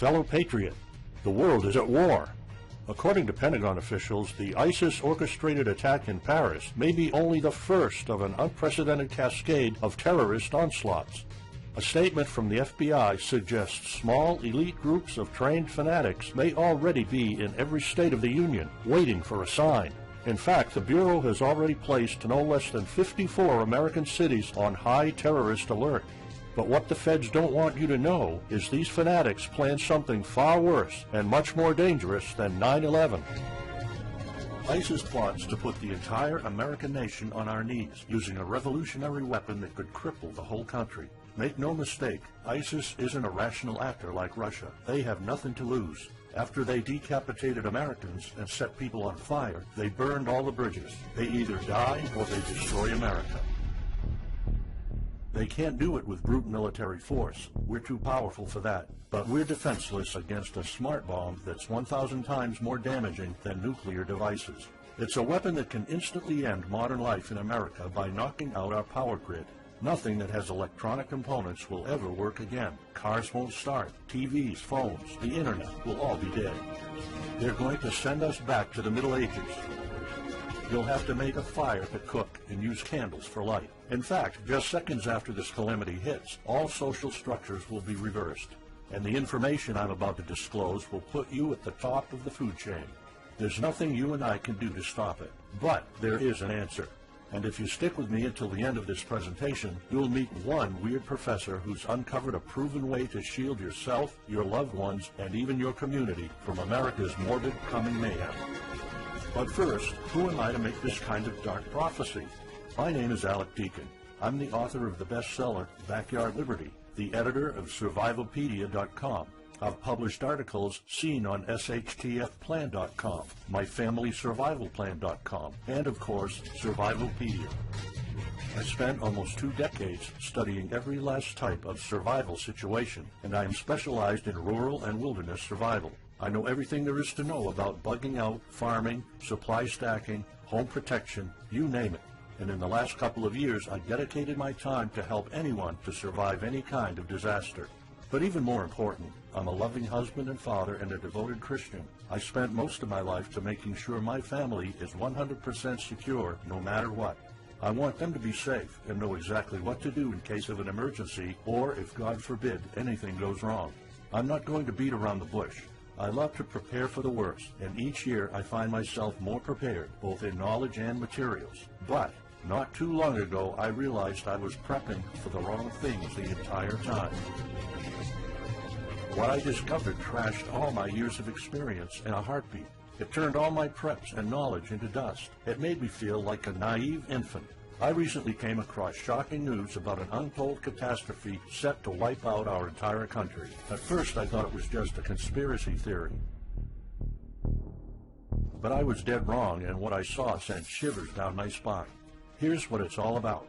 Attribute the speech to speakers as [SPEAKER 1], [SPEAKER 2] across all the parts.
[SPEAKER 1] Fellow patriot, the world is at war. According to Pentagon officials, the ISIS-orchestrated attack in Paris may be only the first of an unprecedented cascade of terrorist onslaughts. A statement from the FBI suggests small elite groups of trained fanatics may already be in every state of the Union, waiting for a sign. In fact, the Bureau has already placed no less than 54 American cities on high terrorist alert. But what the feds don't want you to know is these fanatics plan something far worse and much more dangerous than 9/11. ISIS plots to put the entire American nation on our knees, using a revolutionary weapon that could cripple the whole country. Make no mistake, ISIS isn't a rational actor like Russia. They have nothing to lose. After they decapitated Americans and set people on fire, they burned all the bridges. They either die or they destroy America. They can't do it with brute military force. We're too powerful for that. But we're defenseless against a smart bomb that's 1,000 times more damaging than nuclear devices. It's a weapon that can instantly end modern life in America by knocking out our power grid. Nothing that has electronic components will ever work again. Cars won't start. TVs, phones, the internet will all be dead. They're going to send us back to the Middle Ages. You'll have to make a fire to cook and use candles for light. In fact, just seconds after this calamity hits, all social structures will be reversed. And the information I'm about to disclose will put you at the top of the food chain. There's nothing you and I can do to stop it. But there is an answer. And if you stick with me until the end of this presentation, you'll meet one weird professor who's uncovered a proven way to shield yourself, your loved ones, and even your community from America's morbid coming mayhem. But first, who am I to make this kind of dark prophecy? My name is Alec Deacon. I'm the author of the bestseller, Backyard Liberty, the editor of Survivalpedia.com. I've published articles seen on SHTFplan.com, MyFamilySurvivalPlan.com, and of course, Survivalpedia. I spent almost 2 decades studying every last type of survival situation, and I am specialized in rural and wilderness survival. I know everything there is to know about bugging out, farming, supply stacking, home protection, you name it. And in the last couple of years, I dedicated my time to help anyone to survive any kind of disaster. But even more important, I'm a loving husband and father and a devoted Christian. I spent most of my life to making sure my family is 100% secure no matter what. I want them to be safe and know exactly what to do in case of an emergency or, if God forbid, anything goes wrong. I'm not going to beat around the bush. I love to prepare for the worst, and each year I find myself more prepared, both in knowledge and materials. But not too long ago, I realized I was prepping for the wrong things the entire time. What I discovered trashed all my years of experience in a heartbeat. It turned all my preps and knowledge into dust. It made me feel like a naive infant. I recently came across shocking news about an untold catastrophe set to wipe out our entire country. At first, I thought it was just a conspiracy theory. But I was dead wrong, and what I saw sent shivers down my spine. Here's what it's all about.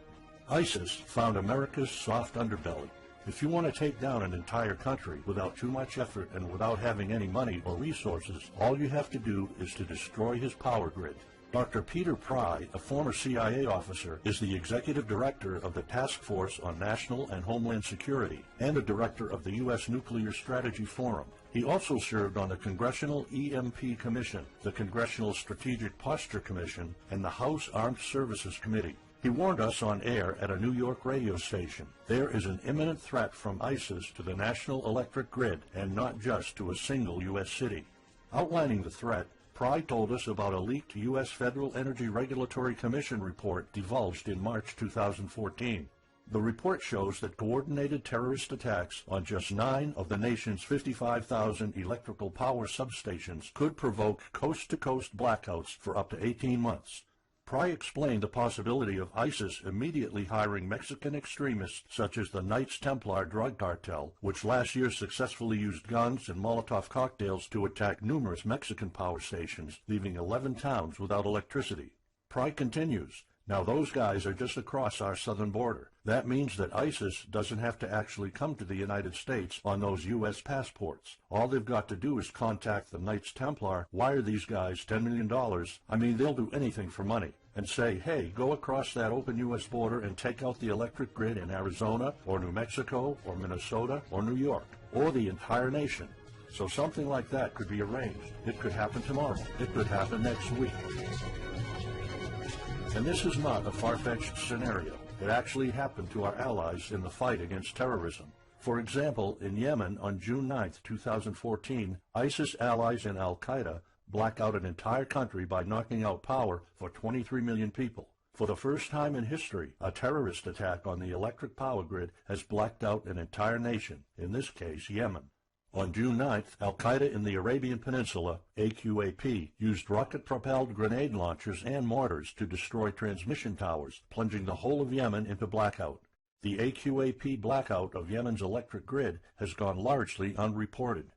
[SPEAKER 1] ISIS found America's soft underbelly. If you want to take down an entire country without too much effort and without having any money or resources, all you have to do is to destroy his power grid. Dr. Peter Pry, a former CIA officer, is the executive director of the Task Force on National and Homeland Security and a director of the U.S. Nuclear Strategy Forum. He also served on the Congressional EMP Commission, the Congressional Strategic Posture Commission, and the House Armed Services Committee. He warned us on air at a New York radio station. There is an imminent threat from ISIS to the national electric grid, and not just to a single U.S. city. Outlining the threat, Pry told us about a leaked U.S. Federal Energy Regulatory Commission report divulged in March 2014. The report shows that coordinated terrorist attacks on just 9 of the nation's 55,000 electrical power substations could provoke coast-to-coast blackouts for up to 18 months. Pry explained the possibility of ISIS immediately hiring Mexican extremists such as the Knights Templar drug cartel, which last year successfully used guns and Molotov cocktails to attack numerous Mexican power stations, leaving 11 towns without electricity. Pry continues, now those guys are just across our southern border. That means that ISIS doesn't have to actually come to the United States on those U.S. passports. All they've got to do is contact the Knights Templar, wire these guys $10 million, I mean they'll do anything for money, and say, hey, go across that open U.S. border and take out the electric grid in Arizona or New Mexico or Minnesota or New York or the entire nation. So something like that could be arranged. It could happen tomorrow. It could happen next week. And this is not a far-fetched scenario. It actually happened to our allies in the fight against terrorism. For example, in Yemen on June 9, 2014, ISIS allies and al-Qaeda blacked out an entire country by knocking out power for 23 million people. For the first time in history, a terrorist attack on the electric power grid has blacked out an entire nation, in this case Yemen. On June 9th, al-Qaeda in the Arabian Peninsula, AQAP, used rocket-propelled grenade launchers and mortars to destroy transmission towers, plunging the whole of Yemen into blackout. The AQAP blackout of Yemen's electric grid has gone largely unreported.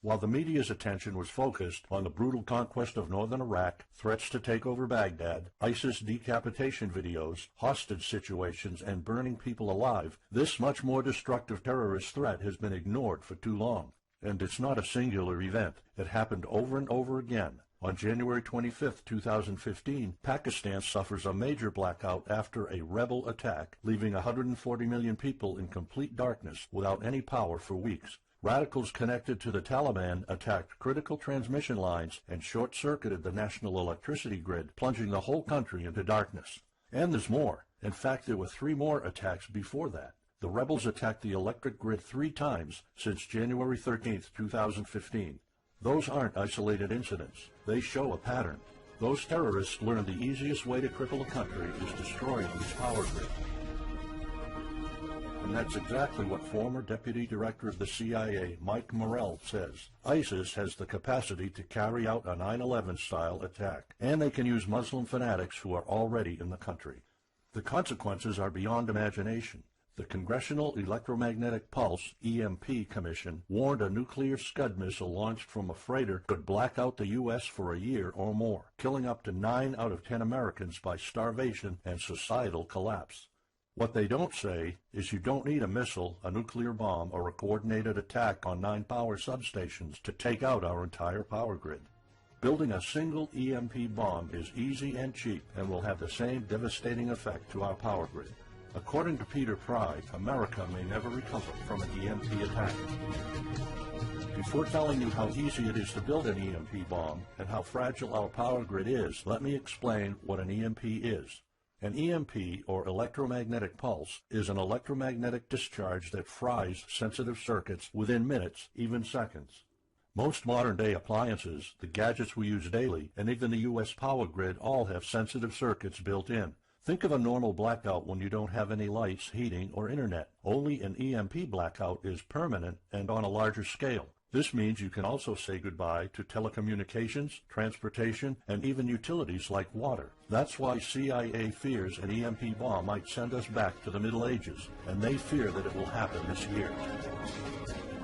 [SPEAKER 1] While the media's attention was focused on the brutal conquest of northern Iraq, threats to take over Baghdad, ISIS decapitation videos, hostage situations, and burning people alive, this much more destructive terrorist threat has been ignored for too long. And it's not a singular event. It happened over and over again. On January 25, 2015, Pakistan suffers a major blackout after a rebel attack, leaving 140 million people in complete darkness without any power for weeks. Radicals connected to the Taliban attacked critical transmission lines and short-circuited the national electricity grid, plunging the whole country into darkness. And there's more. In fact, there were 3 more attacks before that. The rebels attacked the electric grid 3 times since January 13, 2015. Those aren't isolated incidents. They show a pattern. Those terrorists learned the easiest way to cripple a country is destroying its power grid. And that's exactly what former Deputy Director of the CIA, Mike Morrell, says. ISIS has the capacity to carry out a 9/11-style attack, and they can use Muslim fanatics who are already in the country. The consequences are beyond imagination. The Congressional Electromagnetic Pulse, EMP, Commission warned a nuclear Scud missile launched from a freighter could black out the U.S. for a year or more, killing up to 9 out of 10 Americans by starvation and societal collapse. What they don't say is you don't need a missile, a nuclear bomb, or a coordinated attack on 9 power substations to take out our entire power grid. Building a single EMP bomb is easy and cheap and will have the same devastating effect to our power grid. According to Peter Pry, America may never recover from an EMP attack. Before telling you how easy it is to build an EMP bomb and how fragile our power grid is, let me explain what an EMP is. An EMP, or electromagnetic pulse, is an electromagnetic discharge that fries sensitive circuits within minutes, even seconds. Most modern-day appliances, the gadgets we use daily, and even the U.S. power grid all have sensitive circuits built in. Think of a normal blackout when you don't have any lights, heating, or internet. Only an EMP blackout is permanent and on a larger scale. This means you can also say goodbye to telecommunications, transportation, and even utilities like water. That's why CIA fears an EMP bomb might send us back to the Middle Ages, and they fear that it will happen this year.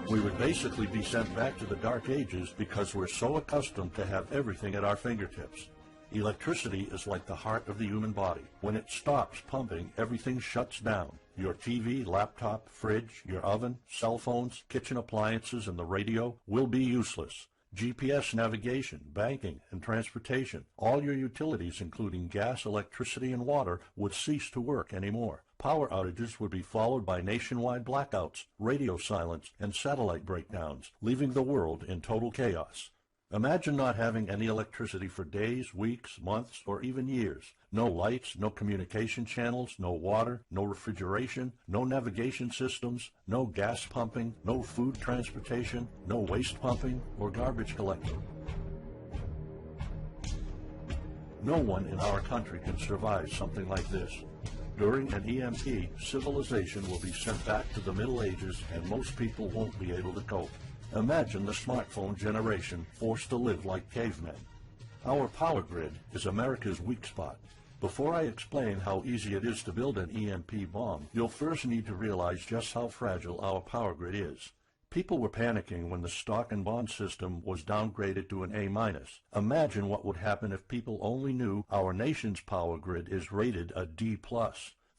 [SPEAKER 1] We would basically be sent back to the Dark Ages because we're so accustomed to have everything at our fingertips. Electricity is like the heart of the human body. When it stops pumping, everything shuts down. Your TV, laptop, fridge, your oven, cell phones, kitchen appliances, and the radio will be useless. GPS navigation, banking, and transportation, all your utilities, including gas, electricity, and water, would cease to work anymore. Power outages would be followed by nationwide blackouts, radio silence, and satellite breakdowns, leaving the world in total chaos. Imagine not having any electricity for days, weeks, months, or even years. No lights, no communication channels, no water, no refrigeration, no navigation systems, no gas pumping, no food transportation, no waste pumping, or garbage collecting. No one in our country can survive something like this. During an EMP, civilization will be sent back to the Middle Ages and most people won't be able to cope. Imagine the smartphone generation forced to live like cavemen. Our power grid is America's weak spot. Before I explain how easy it is to build an EMP bomb, you'll first need to realize just how fragile our power grid is. People were panicking when the stock and bond system was downgraded to an A-. Imagine what would happen if people only knew our nation's power grid is rated a D+.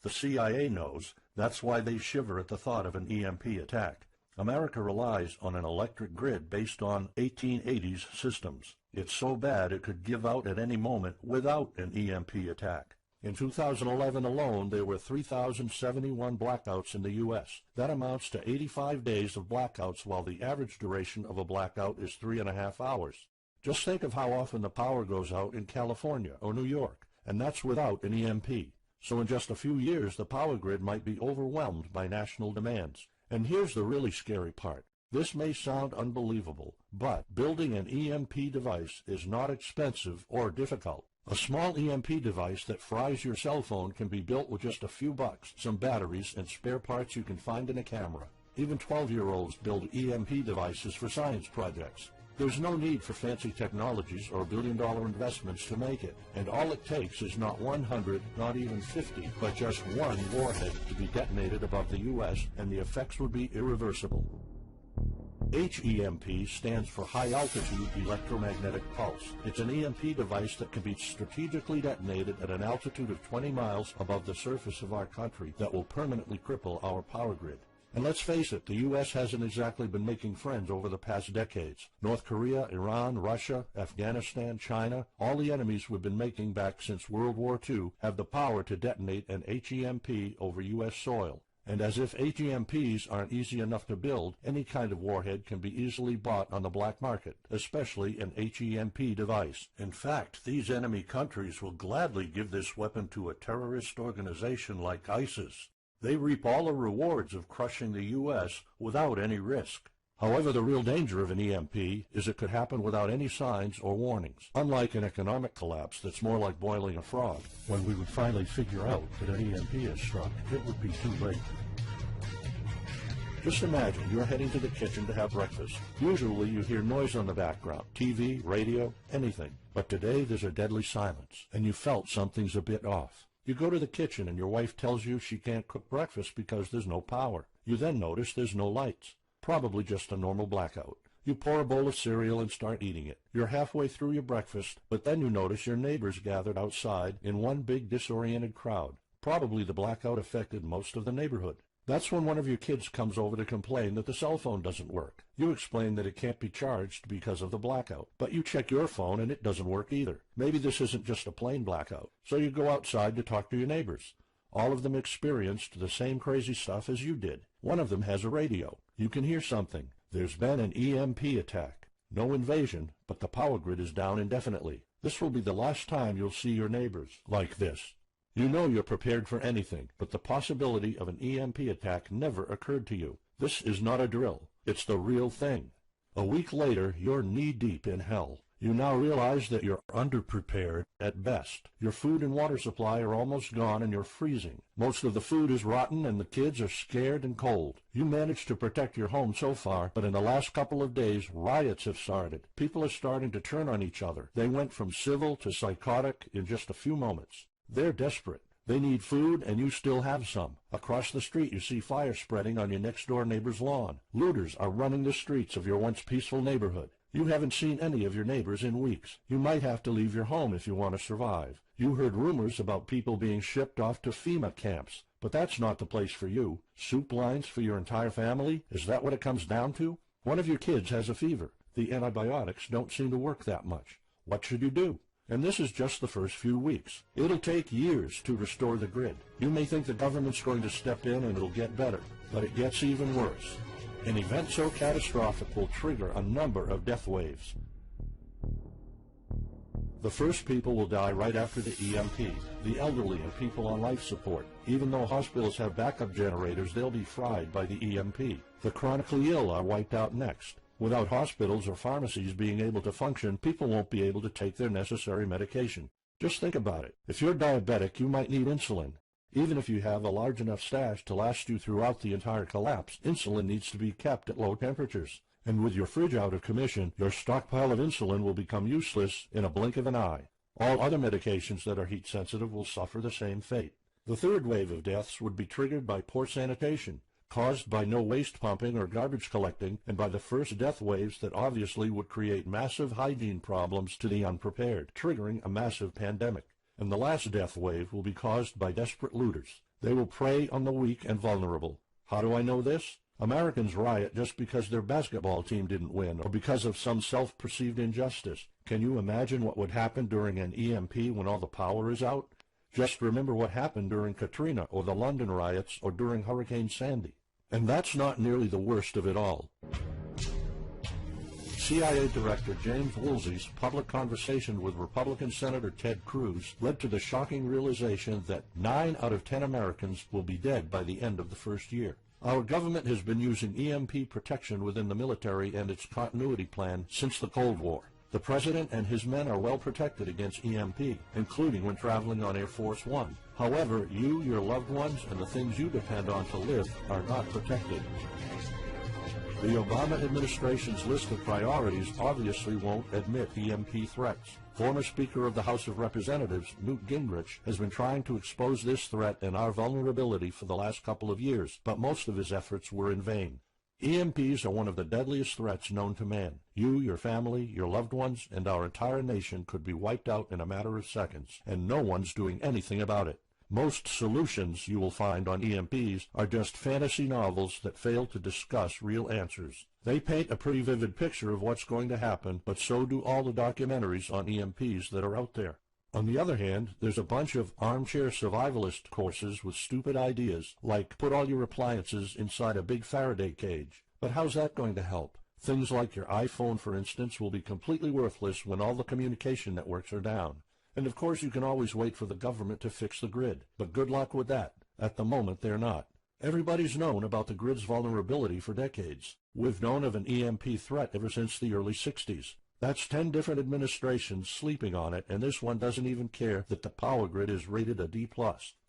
[SPEAKER 1] The CIA knows. That's why they shiver at the thought of an EMP attack. America relies on an electric grid based on 1880s systems. It's so bad it could give out at any moment without an EMP attack. In 2011 alone, there were 3,071 blackouts in the U.S. That amounts to 85 days of blackouts, while the average duration of a blackout is 3.5 hours. Just think of how often the power goes out in California or New York, and that's without an EMP. So in just a few years, the power grid might be overwhelmed by national demands. And here's the really scary part. This may sound unbelievable, but building an EMP device is not expensive or difficult. A small EMP device that fries your cell phone can be built with just a few bucks, some batteries, and spare parts you can find in a camera. Even 12-year-olds build EMP devices for science projects. There's no need for fancy technologies or billion-dollar investments to make it, and all it takes is not 100, not even 50, but just one warhead to be detonated above the U.S., and the effects would be irreversible. HEMP stands for High Altitude Electromagnetic Pulse. It's an EMP device that can be strategically detonated at an altitude of 20 miles above the surface of our country that will permanently cripple our power grid. And let's face it, the U.S. hasn't exactly been making friends over the past decades. North Korea, Iran, Russia, Afghanistan, China, all the enemies we've been making back since World War II have the power to detonate an HEMP over U.S. soil. And as if HEMPs aren't easy enough to build, any kind of warhead can be easily bought on the black market, especially an HEMP device. In fact, these enemy countries will gladly give this weapon to a terrorist organization like ISIS. They reap all the rewards of crushing the U.S. without any risk. However, the real danger of an EMP is it could happen without any signs or warnings. Unlike an economic collapse that's more like boiling a frog, when we would finally figure out that an EMP has struck, it would be too late. Just imagine you're heading to the kitchen to have breakfast. Usually you hear noise on the background, TV, radio, anything. But today there's a deadly silence, and you felt something's a bit off. You go to the kitchen and your wife tells you she can't cook breakfast because there's no power. You then notice there's no lights. Probably just a normal blackout. You pour a bowl of cereal and start eating it. You're halfway through your breakfast, but then you notice your neighbors gathered outside in one big disoriented crowd. Probably the blackout affected most of the neighborhood. That's when one of your kids comes over to complain that the cell phone doesn't work. You explain that it can't be charged because of the blackout, but you check your phone and it doesn't work either. Maybe this isn't just a plain blackout, so you go outside to talk to your neighbors. All of them experienced the same crazy stuff as you did. One of them has a radio. You can hear something. There's been an EMP attack. No invasion, but the power grid is down indefinitely. This will be the last time you'll see your neighbors like this. You know you're prepared for anything, but the possibility of an EMP attack never occurred to you. This is not a drill. It's the real thing. A week later, you're knee-deep in hell. You now realize that you're underprepared at best. Your food and water supply are almost gone and you're freezing. Most of the food is rotten and the kids are scared and cold. You managed to protect your home so far, but in the last couple of days, riots have started. People are starting to turn on each other. They went from civil to psychotic in just a few moments. They're desperate. They need food, and you still have some. Across the street, you see fire spreading on your next-door neighbor's lawn. Looters are running the streets of your once peaceful neighborhood. You haven't seen any of your neighbors in weeks. You might have to leave your home if you want to survive. You heard rumors about people being shipped off to FEMA camps, but that's not the place for you. Soup lines for your entire family? Is that what it comes down to? One of your kids has a fever. The antibiotics don't seem to work that much. What should you do? And this is just the first few weeks. It'll take years to restore the grid. You may think the government's going to step in and it'll get better, but it gets even worse. An event so catastrophic will trigger a number of death waves. The first people will die right after the EMP, the elderly and people on life support. Even though hospitals have backup generators, they'll be fried by the EMP. The chronically ill are wiped out next. Without hospitals or pharmacies being able to function, people won't be able to take their necessary medication. Just think about it. If you're diabetic, you might need insulin. Even if you have a large enough stash to last you throughout the entire collapse, insulin needs to be kept at low temperatures. And with your fridge out of commission, your stockpile of insulin will become useless in a blink of an eye. All other medications that are heat sensitive will suffer the same fate. The third wave of deaths would be triggered by poor sanitation, caused by no waste pumping or garbage collecting, and by the first death waves that obviously would create massive hygiene problems to the unprepared, triggering a massive pandemic. And the last death wave will be caused by desperate looters. They will prey on the weak and vulnerable. How do I know this? Americans riot just because their basketball team didn't win or because of some self-perceived injustice. Can you imagine what would happen during an EMP when all the power is out? Just remember what happened during Katrina or the London riots or during Hurricane Sandy. And that's not nearly the worst of it all. CIA Director James Woolsey's public conversation with Republican Senator Ted Cruz led to the shocking realization that 9 out of 10 Americans will be dead by the end of the first year. Our government has been using EMP protection within the military and its continuity plan since the Cold War. The President and his men are well protected against EMP, including when traveling on Air Force One. However, you, your loved ones, and the things you depend on to live are not protected. The Obama administration's list of priorities obviously won't admit EMP threats. Former Speaker of the House of Representatives, Newt Gingrich, has been trying to expose this threat and our vulnerability for the last couple of years, but most of his efforts were in vain. EMPs are one of the deadliest threats known to man. You, your family, your loved ones, and our entire nation could be wiped out in a matter of seconds, and no one's doing anything about it. Most solutions you will find on EMPs are just fantasy novels that fail to discuss real answers. They paint a pretty vivid picture of what's going to happen, but so do all the documentaries on EMPs that are out there. On the other hand, there's a bunch of armchair survivalist courses with stupid ideas, like put all your appliances inside a big Faraday cage. But how's that going to help? Things like your iPhone, for instance, will be completely worthless when all the communication networks are down. And of course you can always wait for the government to fix the grid, but good luck with that. At the moment they're not. Everybody's known about the grid's vulnerability for decades. We've known of an EMP threat ever since the early 60s. That's 10 different administrations sleeping on it, and this one doesn't even care that the power grid is rated a D+.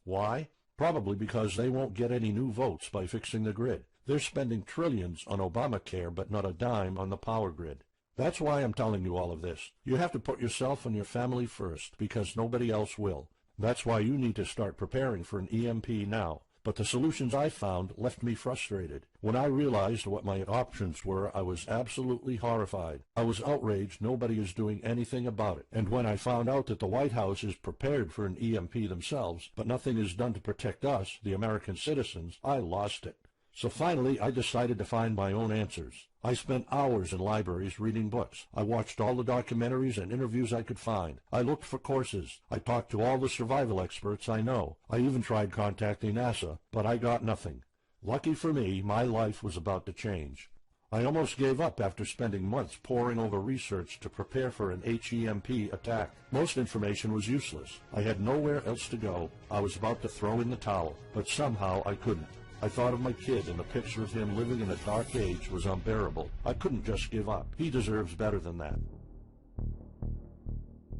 [SPEAKER 1] Why? Probably because they won't get any new votes by fixing the grid. They're spending trillions on Obamacare, but not a dime on the power grid. That's why I'm telling you all of this. You have to put yourself and your family first, because nobody else will. That's why you need to start preparing for an EMP now. But the solutions I found left me frustrated. When I realized what my options were, I was absolutely horrified. I was outraged nobody is doing anything about it. And when I found out that the White House is prepared for an EMP themselves, but nothing is done to protect us, the American citizens, I lost it. So finally, I decided to find my own answers. I spent hours in libraries reading books. I watched all the documentaries and interviews I could find. I looked for courses. I talked to all the survival experts I know. I even tried contacting NASA, but I got nothing. Lucky for me, my life was about to change. I almost gave up after spending months poring over research to prepare for an HEMP attack. Most information was useless. I had nowhere else to go. I was about to throw in the towel, but somehow I couldn't. I thought of my kid, and the picture of him living in a dark age was unbearable. I couldn't just give up. He deserves better than that.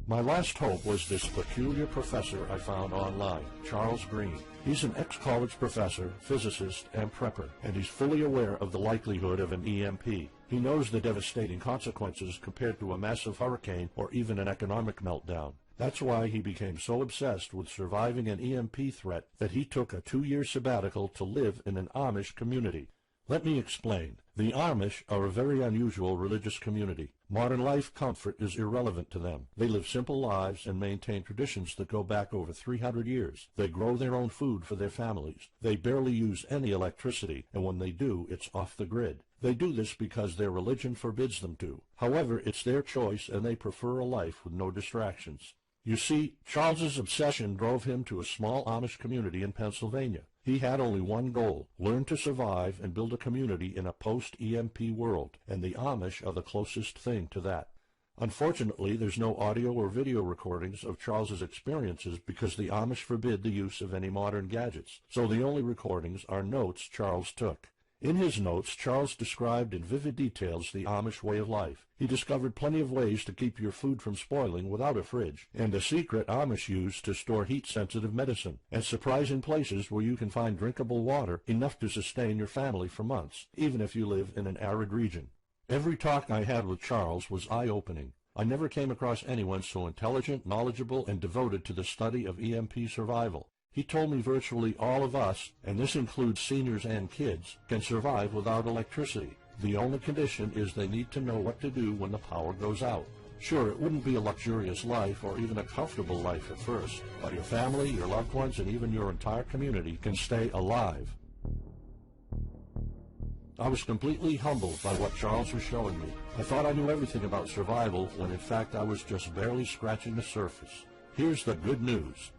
[SPEAKER 1] My last hope was this peculiar professor I found online, Charles Green. He's an ex-college professor, physicist, and prepper, and he's fully aware of the likelihood of an EMP. He knows the devastating consequences compared to a massive hurricane or even an economic meltdown. That's why he became so obsessed with surviving an EMP threat that he took a 2-year sabbatical to live in an Amish community. Let me explain. The Amish are a very unusual religious community. Modern life comfort is irrelevant to them. They live simple lives and maintain traditions that go back over 300 years. They grow their own food for their families. They barely use any electricity, and when they do, it's off the grid. They do this because their religion forbids them to. However, it's their choice, and they prefer a life with no distractions. You see, Charles's obsession drove him to a small Amish community in Pennsylvania. He had only one goal: learn to survive and build a community in a post-EMP world, and the Amish are the closest thing to that. Unfortunately, there's no audio or video recordings of Charles's experiences because the Amish forbid the use of any modern gadgets, so the only recordings are notes Charles took. In his notes, Charles described in vivid details the Amish way of life. He discovered plenty of ways to keep your food from spoiling without a fridge, and a secret Amish use to store heat-sensitive medicine, and surprising places where you can find drinkable water enough to sustain your family for months, even if you live in an arid region. Every talk I had with Charles was eye-opening. I never came across anyone so intelligent, knowledgeable, and devoted to the study of EMP survival. He told me virtually all of us, and this includes seniors and kids, can survive without electricity. The only condition is they need to know what to do when the power goes out. Sure, it wouldn't be a luxurious life or even a comfortable life at first, but your family, your loved ones, and even your entire community can stay alive. I was completely humbled by what Charles was showing me. I thought I knew everything about survival when in fact I was just barely scratching the surface. Here's the good news.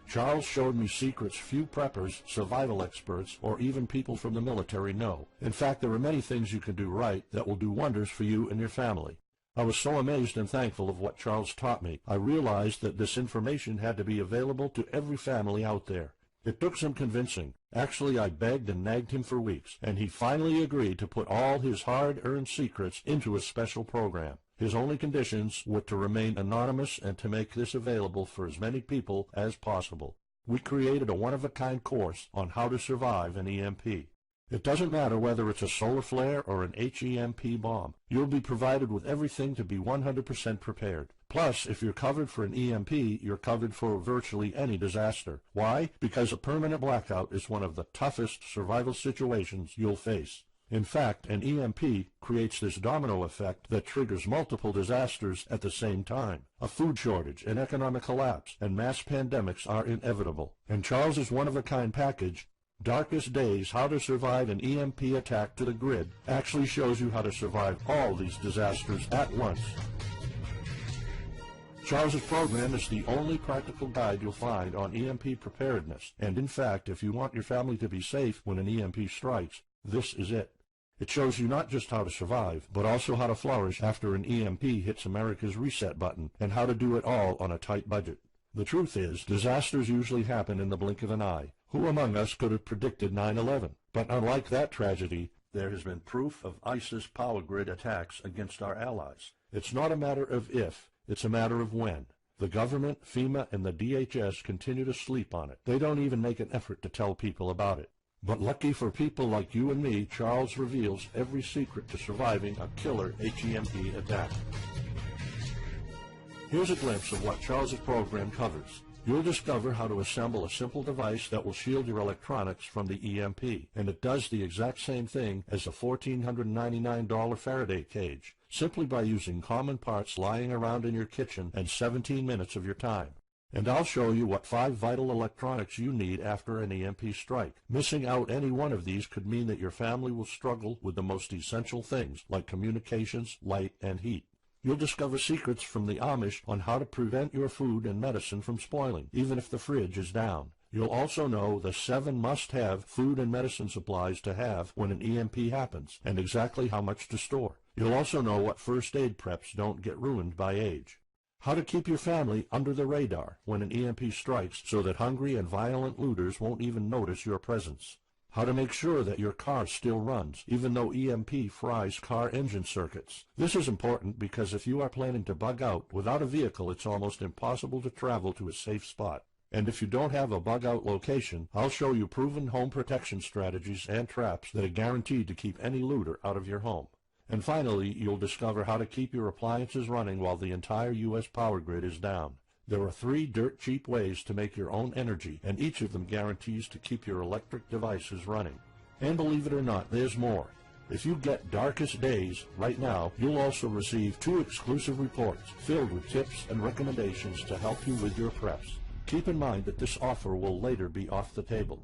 [SPEAKER 1] Charles showed me secrets few preppers, survival experts, or even people from the military know. In fact, there are many things you can do right that will do wonders for you and your family. I was so amazed and thankful of what Charles taught me. I realized that this information had to be available to every family out there. It took some convincing. Actually, I begged and nagged him for weeks, and he finally agreed to put all his hard-earned secrets into a special program. His only conditions were to remain anonymous and to make this available for as many people as possible. We created a one-of-a-kind course on how to survive an EMP. It doesn't matter whether it's a solar flare or an HEMP bomb. You'll be provided with everything to be 100% prepared. Plus, if you're covered for an EMP, you're covered for virtually any disaster. Why? Because a permanent blackout is one of the toughest survival situations you'll face. In fact, an EMP creates this domino effect that triggers multiple disasters at the same time. A food shortage, an economic collapse, and mass pandemics are inevitable. And Charles's one-of-a-kind package, Darkest Days, How to Survive an EMP Attack to the Grid, actually shows you how to survive all these disasters at once. Charles's program is the only practical guide you'll find on EMP preparedness, and in fact, if you want your family to be safe when an EMP strikes, this is it. It shows you not just how to survive, but also how to flourish after an EMP hits America's reset button, and how to do it all on a tight budget. The truth is, disasters usually happen in the blink of an eye. Who among us could have predicted 9/11? But unlike that tragedy, there has been proof of ISIS power grid attacks against our allies. It's not a matter of if, it's a matter of when. The government, FEMA, and the DHS continue to sleep on it. They don't even make an effort to tell people about it. But lucky for people like you and me, Charles reveals every secret to surviving a killer HEMP attack. Here's a glimpse of what Charles's program covers. You'll discover how to assemble a simple device that will shield your electronics from the EMP, and it does the exact same thing as a $1,499 Faraday cage, simply by using common parts lying around in your kitchen and 17 minutes of your time. And I'll show you what 5 vital electronics you need after an EMP strike. Missing out any one of these could mean that your family will struggle with the most essential things like communications, light, and heat. You'll discover secrets from the Amish on how to prevent your food and medicine from spoiling, even if the fridge is down. You'll also know the 7 must-have food and medicine supplies to have when an EMP happens, and exactly how much to store. You'll also know what first aid preps don't get ruined by age. How to keep your family under the radar when an EMP strikes so that hungry and violent looters won't even notice your presence. How to make sure that your car still runs, even though EMP fries car engine circuits. This is important because if you are planning to bug out, without a vehicle it's almost impossible to travel to a safe spot. And if you don't have a bug-out location, I'll show you proven home protection strategies and traps that are guaranteed to keep any looter out of your home. And finally, you'll discover how to keep your appliances running while the entire U.S. power grid is down. There are 3 dirt-cheap ways to make your own energy, and each of them guarantees to keep your electric devices running. And believe it or not, there's more. If you get Darkest Days right now, you'll also receive 2 exclusive reports filled with tips and recommendations to help you with your preps. Keep in mind that this offer will later be off the table.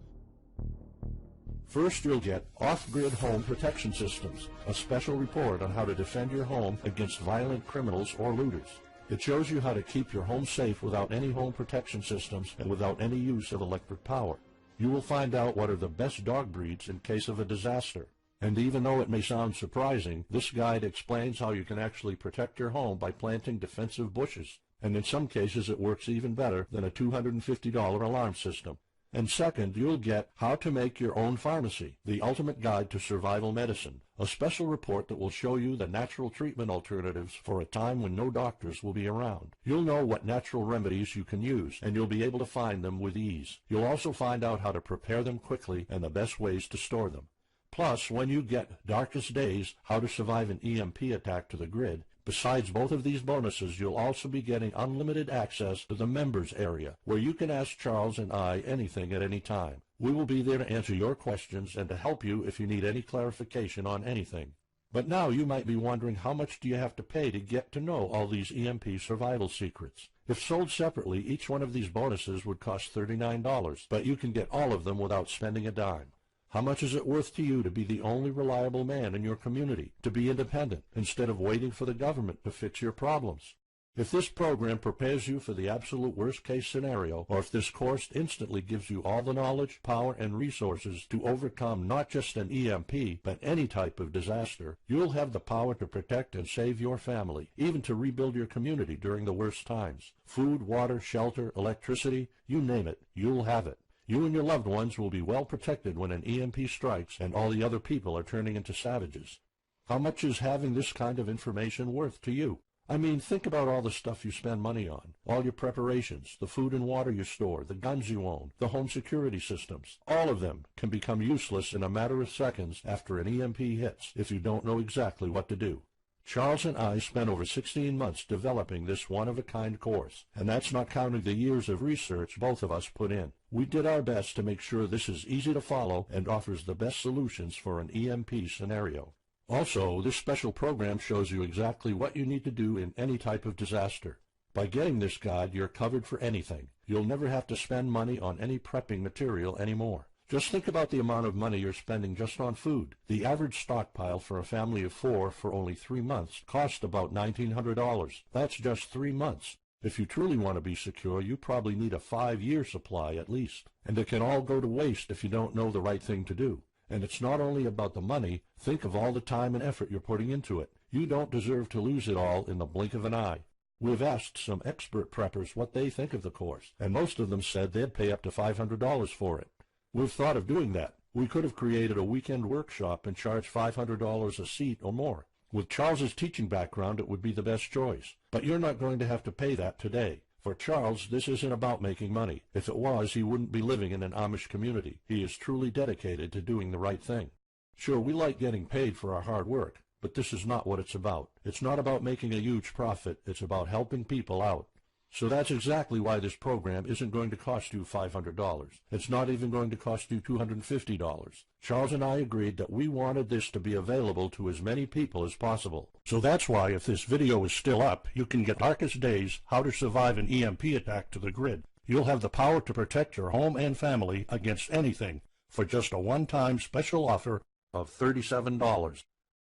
[SPEAKER 1] First, you'll get Off-Grid Home Protection Systems, a special report on how to defend your home against violent criminals or looters. It shows you how to keep your home safe without any home protection systems and without any use of electric power. You will find out what are the best dog breeds in case of a disaster. And even though it may sound surprising, this guide explains how you can actually protect your home by planting defensive bushes. And in some cases it works even better than a $250 alarm system. And second, you'll get How to Make Your Own Pharmacy, the ultimate guide to survival medicine, a special report that will show you the natural treatment alternatives for a time when no doctors will be around. You'll know what natural remedies you can use, and you'll be able to find them with ease. You'll also find out how to prepare them quickly and the best ways to store them. Plus, when you get Darkest Days, How to Survive an EMP Attack to the Grid, besides both of these bonuses, you'll also be getting unlimited access to the members area, where you can ask Charles and I anything at any time. We will be there to answer your questions and to help you if you need any clarification on anything. But now you might be wondering, how much do you have to pay to get to know all these EMP survival secrets? If sold separately, each one of these bonuses would cost $39, but you can get all of them without spending a dime. How much is it worth to you to be the only reliable man in your community, to be independent, instead of waiting for the government to fix your problems? If this program prepares you for the absolute worst-case scenario, or if this course instantly gives you all the knowledge, power, and resources to overcome not just an EMP, but any type of disaster, you'll have the power to protect and save your family, even to rebuild your community during the worst times. Food, water, shelter, electricity, you name it, you'll have it. You and your loved ones will be well protected when an EMP strikes and all the other people are turning into savages. How much is having this kind of information worth to you? I mean, think about all the stuff you spend money on, all your preparations, the food and water you store, the guns you own, the home security systems. All of them can become useless in a matter of seconds after an EMP hits if you don't know exactly what to do. Charles and I spent over 16 months developing this one-of-a-kind course, and that's not counting the years of research both of us put in. We did our best to make sure this is easy to follow and offers the best solutions for an EMP scenario. Also, this special program shows you exactly what you need to do in any type of disaster. By getting this guide, you're covered for anything. You'll never have to spend money on any prepping material anymore. Just think about the amount of money you're spending just on food. The average stockpile for a family of 4 for only 3 months cost about $1,900. That's just 3 months. If you truly want to be secure, you probably need a 5-year supply at least. And it can all go to waste if you don't know the right thing to do. And it's not only about the money. Think of all the time and effort you're putting into it. You don't deserve to lose it all in the blink of an eye. We've asked some expert preppers what they think of the course, and most of them said they'd pay up to $500 for it. We've thought of doing that. We could have created a weekend workshop and charged $500 a seat or more. With Charles's teaching background, it would be the best choice. But you're not going to have to pay that today. For Charles, this isn't about making money. If it was, he wouldn't be living in an Amish community. He is truly dedicated to doing the right thing. Sure, we like getting paid for our hard work, but this is not what it's about. It's not about making a huge profit. It's about helping people out. So that's exactly why this program isn't going to cost you $500. It's not even going to cost you $250. Charles and I agreed that we wanted this to be available to as many people as possible. So that's why, if this video is still up, you can get Darkest Days, How to Survive an EMP Attack to the grid. You'll have the power to protect your home and family against anything for just a one-time special offer of $37.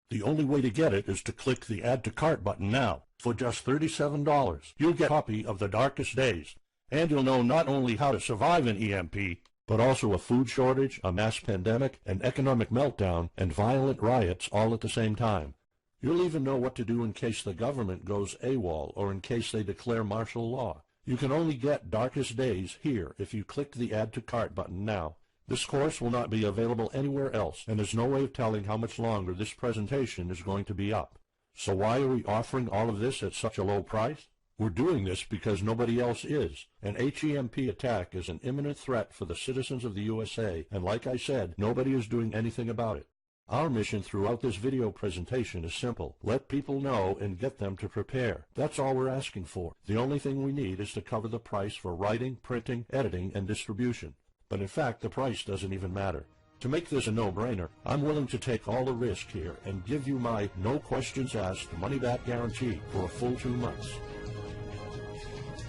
[SPEAKER 1] The only way to get it is to click the Add to Cart button now. For just $37, you'll get a copy of The Darkest Days, and you'll know not only how to survive an EMP, but also a food shortage, a mass pandemic, an economic meltdown, and violent riots all at the same time. You'll even know what to do in case the government goes AWOL or in case they declare martial law. You can only get Darkest Days here if you click the Add to Cart button now. This course will not be available anywhere else, and there's no way of telling how much longer this presentation is going to be up. So why are we offering all of this at such a low price? We're doing this because nobody else is. An HEMP attack is an imminent threat for the citizens of the USA, and like I said, nobody is doing anything about it. Our mission throughout this video presentation is simple. Let people know and get them to prepare. That's all we're asking for. The only thing we need is to cover the price for writing, printing, editing, and distribution. But in fact, the price doesn't even matter. To make this a no-brainer, I'm willing to take all the risk here and give you my no questions asked money-back guarantee for a full 2 months.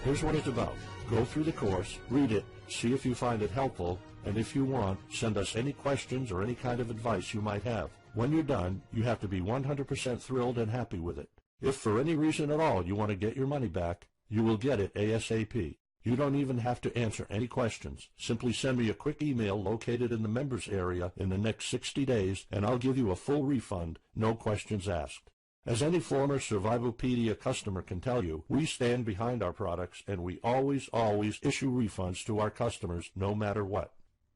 [SPEAKER 1] Here's what it's about. Go through the course, read it, see if you find it helpful, and if you want, send us any questions or any kind of advice you might have. When you're done, you have to be 100% thrilled and happy with it. If for any reason at all you want to get your money back, you will get it ASAP. You don't even have to answer any questions. Simply send me a quick email located in the members area in the next 60 days, and I'll give you a full refund, no questions asked. As any former Survivalpedia customer can tell you, we stand behind our products, and we always issue refunds to our customers no matter what.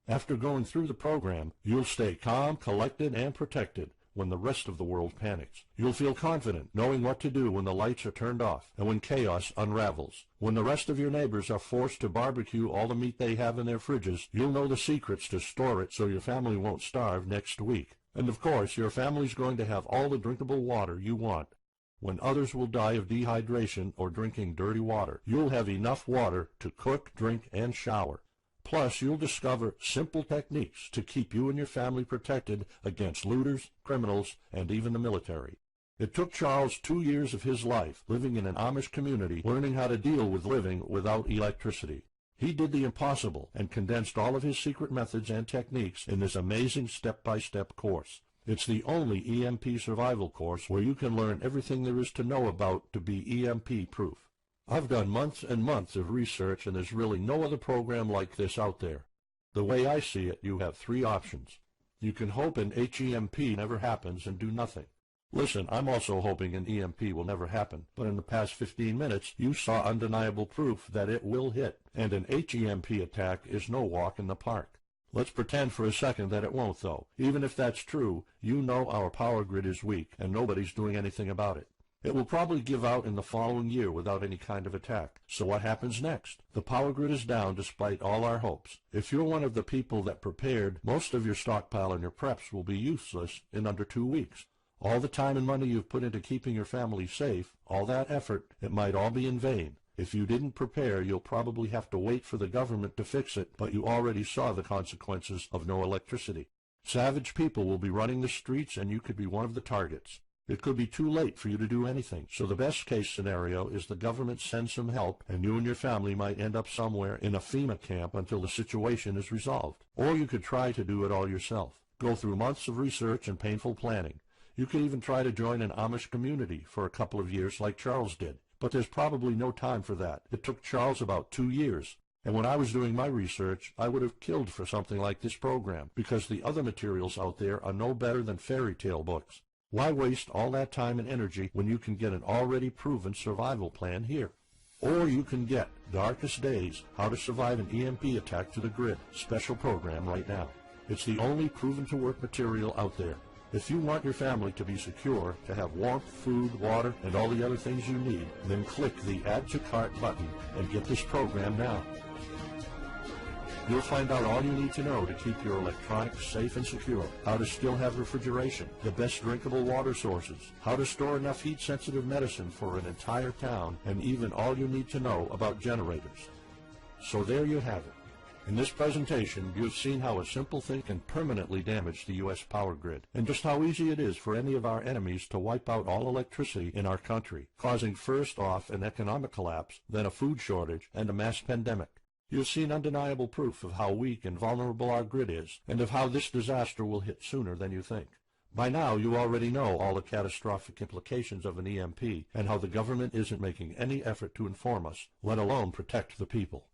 [SPEAKER 1] After going through the program, you'll stay calm, collected, and protected when the rest of the world panics. You'll feel confident knowing what to do when the lights are turned off and when chaos unravels. When the rest of your neighbors are forced to barbecue all the meat they have in their fridges, you'll know the secrets to store it so your family won't starve next week. And of course, your family's going to have all the drinkable water you want. When others will die of dehydration or drinking dirty water, you'll have enough water to cook, drink, and shower. Plus, you'll discover simple techniques to keep you and your family protected against looters, criminals, and even the military. It took Charles 2 years of his life living in an Amish community, learning how to deal with living without electricity. He did the impossible and condensed all of his secret methods and techniques in this amazing step-by-step course. It's the only EMP survival course where you can learn everything there is to know about to be EMP-proof. I've done months and months of research, and there's really no other program like this out there. The way I see it, you have three options. You can hope an HEMP never happens and do nothing. Listen, I'm also hoping an EMP will never happen, but in the past 15 minutes, you saw undeniable proof that it will hit, and an HEMP attack is no walk in the park. Let's pretend for a second that it won't, though. Even if that's true, you know our power grid is weak, and nobody's doing anything about it. It will probably give out in the following year without any kind of attack. So what happens next? The power grid is down despite all our hopes. If you're one of the people that prepared, most of your stockpile and your preps will be useless in under 2 weeks. All the time and money you've put into keeping your family safe, all that effort, it might all be in vain. If you didn't prepare, you'll probably have to wait for the government to fix it, but you already saw the consequences of no electricity. Savage people will be running the streets, and you could be one of the targets. It could be too late for you to do anything, so the best case scenario is the government sends some help, and you and your family might end up somewhere in a FEMA camp until the situation is resolved. Or you could try to do it all yourself. Go through months of research and painful planning. You could even try to join an Amish community for a couple of years like Charles did. But there's probably no time for that. It took Charles about 2 years. And when I was doing my research, I would have killed for something like this program, because the other materials out there are no better than fairy tale books. Why waste all that time and energy when you can get an already proven survival plan here? Or you can get Darkest Days, How to Survive an EMP Attack to the Grid, special program right now. It's the only proven-to-work material out there. If you want your family to be secure, to have warmth, food, water, and all the other things you need, then click the Add to Cart button and get this program now. You'll find out all you need to know to keep your electronics safe and secure, how to still have refrigeration, the best drinkable water sources, how to store enough heat-sensitive medicine for an entire town, and even all you need to know about generators. So there you have it. In this presentation, you've seen how a simple thing can permanently damage the U.S. power grid, and just how easy it is for any of our enemies to wipe out all electricity in our country, causing first off an economic collapse, then a food shortage, and a mass pandemic. You've seen undeniable proof of how weak and vulnerable our grid is, and of how this disaster will hit sooner than you think. By now, you already know all the catastrophic implications of an EMP, and how the government isn't making any effort to inform us, let alone protect the people.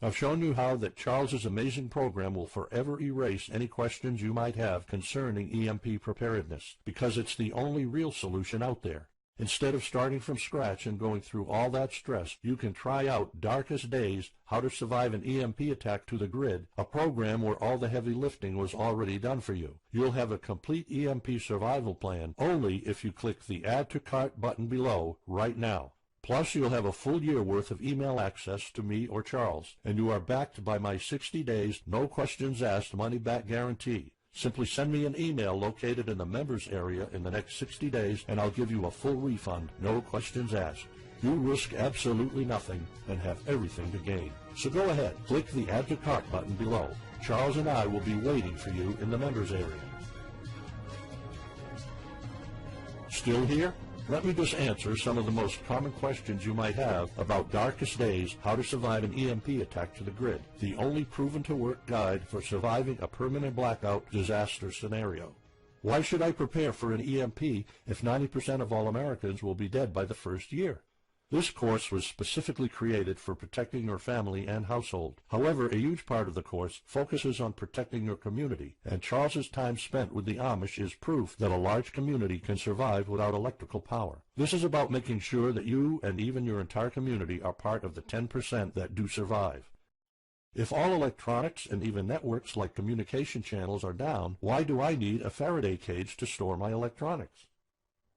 [SPEAKER 1] I've shown you how that Charles's amazing program will forever erase any questions you might have concerning EMP preparedness, because it's the only real solution out there. Instead of starting from scratch and going through all that stress, you can try out Darkest Days, How to Survive an EMP Attack to the Grid, a program where all the heavy lifting was already done for you. You'll have a complete EMP survival plan only if you click the Add to Cart button below right now. Plus, you'll have a full year worth of email access to me or Charles, and you are backed by my 60 days, no questions asked money-back guarantee. Simply send me an email located in the members area in the next 60 days, and I'll give you a full refund, no questions asked. You risk absolutely nothing and have everything to gain. So go ahead, click the Add to Cart button below. Charles and I will be waiting for you in the members area. Still here? Let me just answer some of the most common questions you might have about Darkest Days, How to Survive an EMP Attack to the Grid, the only proven-to-work guide for surviving a permanent blackout disaster scenario. Why should I prepare for an EMP if 90% of all Americans will be dead by the first year? This course was specifically created for protecting your family and household. However, a huge part of the course focuses on protecting your community, and Charles's time spent with the Amish is proof that a large community can survive without electrical power. This is about making sure that you and even your entire community are part of the 10% that do survive. If all electronics and even networks like communication channels are down, why do I need a Faraday cage to store my electronics?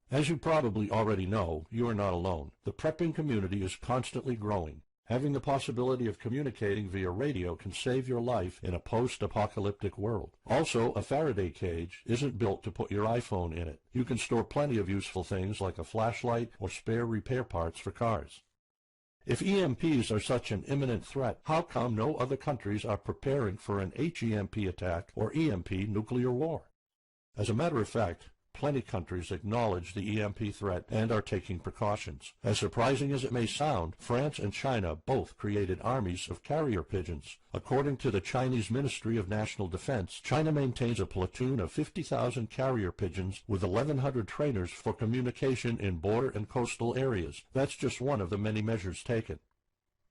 [SPEAKER 1] As you probably already know, you are not alone. The prepping community is constantly growing. Having the possibility of communicating via radio can save your life in a post-apocalyptic world. Also, a Faraday cage isn't built to put your iPhone in it. You can store plenty of useful things like a flashlight or spare repair parts for cars. If EMPs are such an imminent threat, how come no other countries are preparing for an HEMP attack or EMP nuclear war? As a matter of fact, plenty countries acknowledge the EMP threat and are taking precautions. As surprising as it may sound, France and China both created armies of carrier pigeons. According to the Chinese Ministry of National Defense, China maintains a platoon of 50,000 carrier pigeons with 1,100 trainers for communication in border and coastal areas. That's just one of the many measures taken.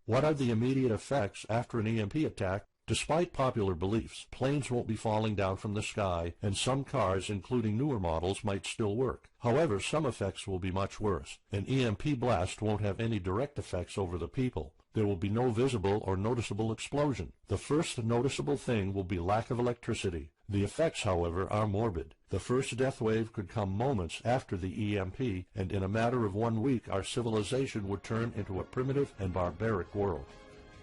[SPEAKER 1] What are the immediate effects after an EMP attack? Despite popular beliefs, planes won't be falling down from the sky, and some cars, including newer models, might still work. However, some effects will be much worse. An EMP blast won't have any direct effects over the people. There will be no visible or noticeable explosion. The first noticeable thing will be lack of electricity. The effects, however, are morbid. The first death wave could come moments after the EMP, and in a matter of 1 week our civilization would turn into a primitive and barbaric world.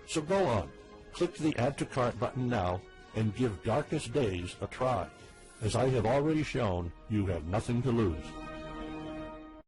[SPEAKER 1] So go on. Click the Add to Cart button now and give Darkest Days a try. As I have already shown, you have nothing to lose.